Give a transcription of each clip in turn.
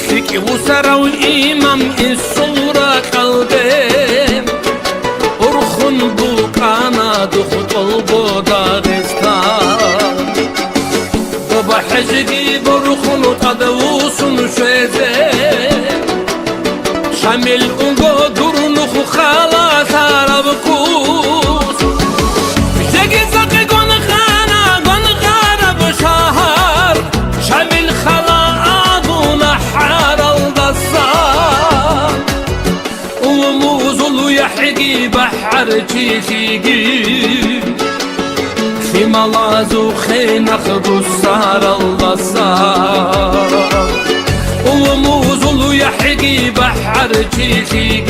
فيك وسرى وإمام الصورة قلبي أرخن بوك أنا دخت البودارستان بابا حجي برخن تدوسن شوزي شامل أنقدر نخو خلاص عربكوس جاكي زاقي قن خارة بشهر شامل خلاقون حار الدصار وموزل يحكي بحر تيجي في ملازو خينخ بصار الدصار وموزل يحكي بحر تيجي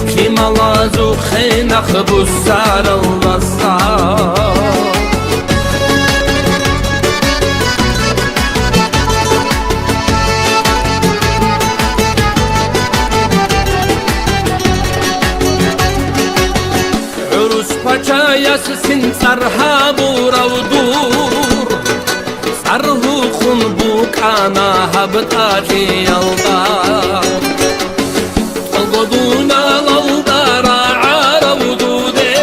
في ملازو خينخ بصار الدصار Paçayasın sarhabu ravdur sarhu khunbu kana habtati yalda algoduna laldara ravdude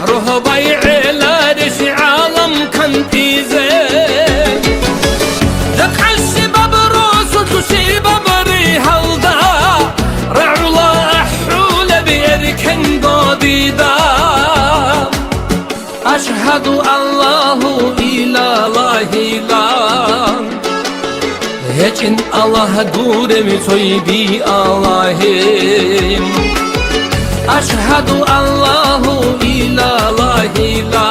ruh bay'ila dişi alam kantize yakhashi babrosu tushi babri halda ra'ula ahula biyerken أشهد الله إله إلا هيجن الله دورم صيبي الله أشهد الله إله إلا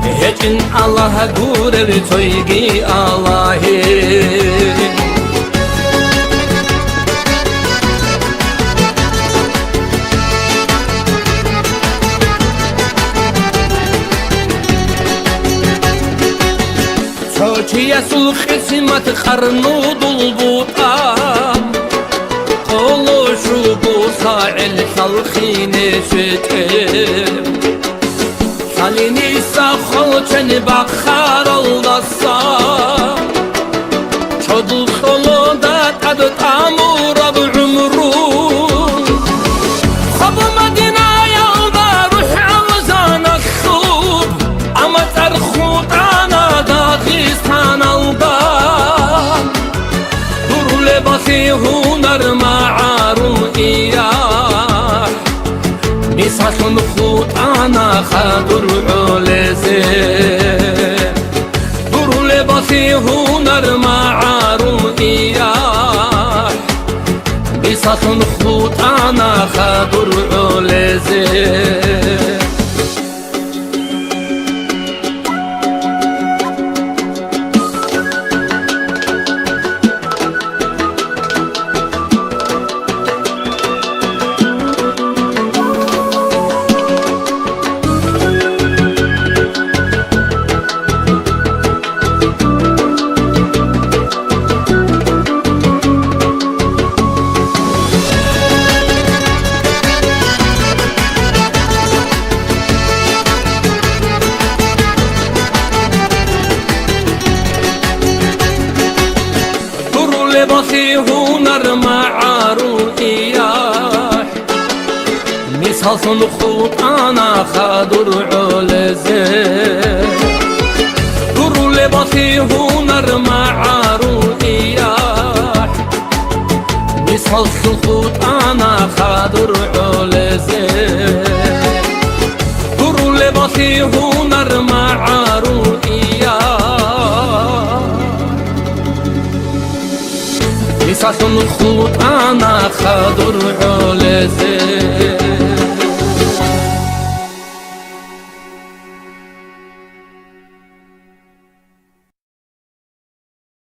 هيجن الله دورم صيبي الله يسل خسمت خرنود البطام قولو شوبو صاعل خلخين شتم خليني ساخل جنبك خار الدصام شد الخلودات عدد أمور بعمرو خبو مدينة يلدا روح عوزان الصوب أما ترخوط أنا داغستان الباب دور لباسي هنر معارو إياه بساس نخوط أنا خادر علزي دور لباسي هنر معارو إياه بساس نخوط أنا خادر علزي لباسي هنر معارو إياه مثال صنخوط أنا خادر علزي دور لباسي هنر معارو إياه مثال صنخوط أنا خادر علزي دور لباسي هنر معارو إياه بساس الخوط أنا خادر علزي